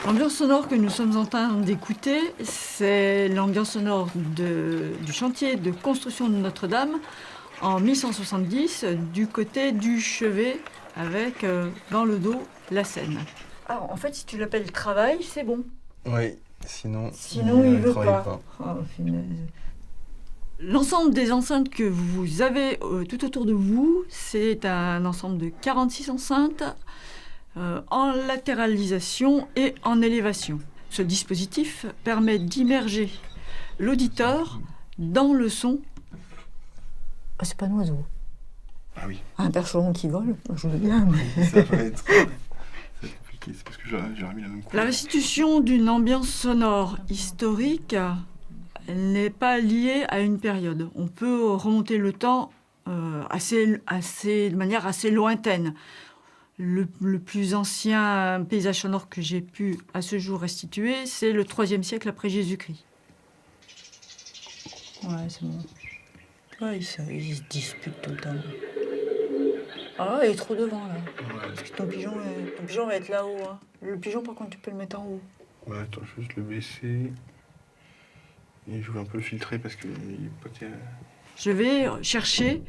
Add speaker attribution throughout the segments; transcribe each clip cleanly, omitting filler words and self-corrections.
Speaker 1: L'ambiance sonore que nous sommes en train d'écouter, c'est l'ambiance sonore du chantier de construction de Notre-Dame en 1170 du côté du chevet avec dans le dos la Seine. Ah, en fait, si tu l'appelles travail, c'est bon.
Speaker 2: Oui, sinon
Speaker 1: il veut
Speaker 2: travaille
Speaker 1: pas. Oh, l'ensemble des enceintes que vous avez tout autour de vous, c'est un ensemble de 46 enceintes en latéralisation et en élévation. Ce dispositif permet d'immerger l'auditeur dans le son. Ah, c'est pas un oiseau.
Speaker 2: Ah oui.
Speaker 1: Un percheron qui vole, je veux bien, mais...
Speaker 2: Ça va être compliqué, c'est parce que j'aurais mis la même couleur.
Speaker 1: La restitution d'une ambiance sonore historique, elle n'est pas liée à une période. On peut remonter le temps de manière assez lointaine. Le plus ancien paysage sonore que j'ai pu à ce jour restituer, c'est le IIIe siècle après Jésus-Christ. Ouais, c'est bon. Ouais, ils se disputent tout le temps. Ah, il est trop devant là.
Speaker 2: Ouais.
Speaker 1: Parce que ton pigeon va être là-haut. Hein. Le pigeon, par contre, tu peux le mettre en haut.
Speaker 2: Ouais, attends, je vais juste le baisser. Et je vais un peu le filtrer parce qu'il est pas terrible.
Speaker 1: Je vais chercher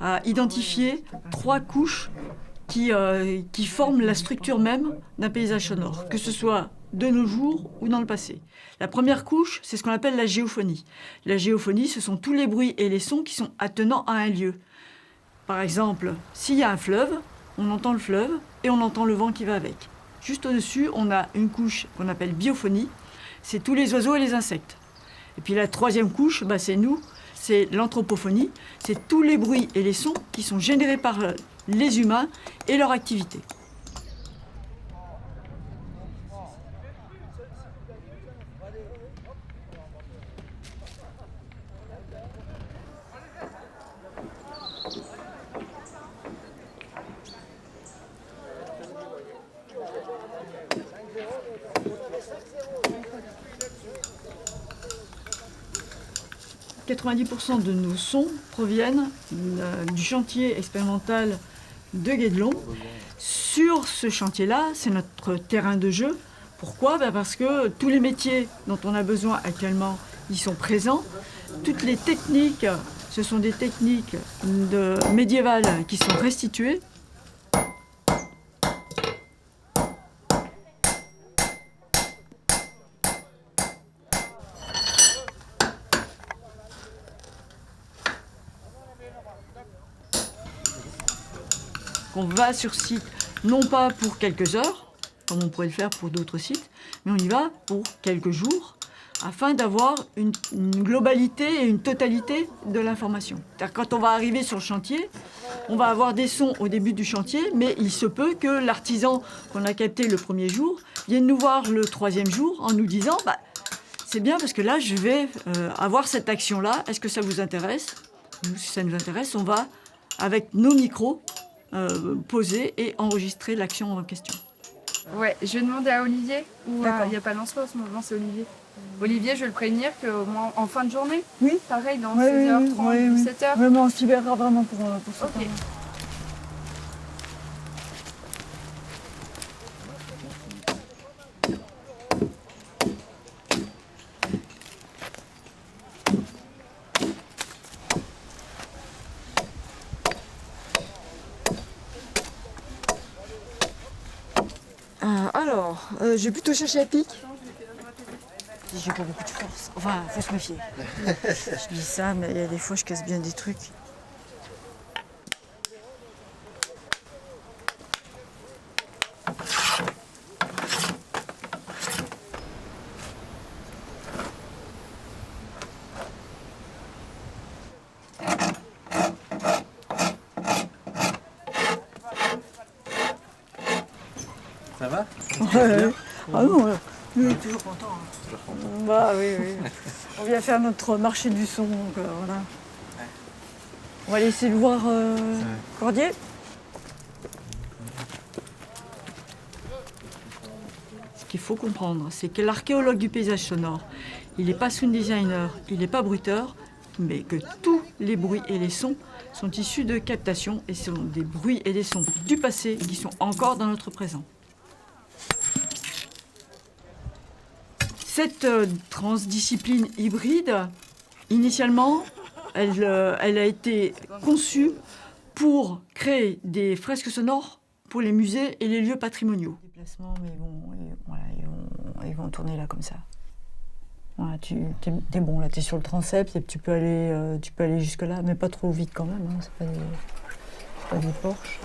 Speaker 1: à identifier 3 couches qui forment la structure même d'un paysage sonore, que ce soit de nos jours ou dans le passé. La première couche, c'est ce qu'on appelle la géophonie. La géophonie, ce sont tous les bruits et les sons qui sont attenants à un lieu. Par exemple, s'il y a un fleuve, on entend le fleuve et on entend le vent qui va avec. Juste au-dessus, on a une couche qu'on appelle biophonie, c'est tous les oiseaux et les insectes. Et puis la troisième couche, c'est nous, c'est l'anthropophonie, c'est tous les bruits et les sons qui sont générés par les humains et leur activité. « 90% de nos sons proviennent du chantier expérimental de Guédelon. Sur ce chantier-là, c'est notre terrain de jeu. Pourquoi ? Parce que tous les métiers dont on a besoin actuellement y sont présents. Toutes les techniques, ce sont des techniques médiévales qui sont restituées. On va sur site, non pas pour quelques heures, comme on pourrait le faire pour d'autres sites, mais on y va pour quelques jours, afin d'avoir une globalité et une totalité de l'information. C'est-à-dire quand on va arriver sur le chantier, on va avoir des sons au début du chantier, mais il se peut que l'artisan qu'on a capté le premier jour vienne nous voir le troisième jour en nous disant c'est bien parce que là je vais avoir cette action-là, est-ce que ça vous intéresse ? Nous, si ça nous intéresse, on va, avec nos micros, poser et enregistrer l'action en question.
Speaker 3: Ouais, je vais demander à Olivier, ou il n'y a pas Lancelot en ce moment, c'est Olivier. Olivier, je vais le prévenir qu'au moins en fin de journée,
Speaker 1: oui.
Speaker 3: Pareil, dans 16h30, 17h.
Speaker 1: Oui, mais on se libérera vraiment pour ça.
Speaker 3: Ok.
Speaker 1: Alors, je vais plutôt chercher la pique. J'ai pas beaucoup de force. Enfin, faut se méfier. Je dis ça, mais il y a des fois, je casse bien des trucs.
Speaker 4: Ça va?
Speaker 1: Ouais. Ah non, lui, il est toujours content. Bah oui. On vient faire notre marché du son, donc voilà. On va laisser le voir Cordier. Ce qu'il faut comprendre, c'est que l'archéologue du paysage sonore, il n'est pas sound designer, il n'est pas bruiteur, mais que tous les bruits et les sons sont issus de captations et sont des bruits et des sons du passé qui sont encore dans notre présent. Cette transdiscipline hybride, initialement, elle a été conçue pour créer des fresques sonores pour les musées et les lieux patrimoniaux. Déplacement, mais ils vont tourner là comme ça. Voilà, t'es bon, là, t'es sur le transept et tu peux aller jusque là, mais pas trop vite quand même. Hein, c'est pas des Porsche.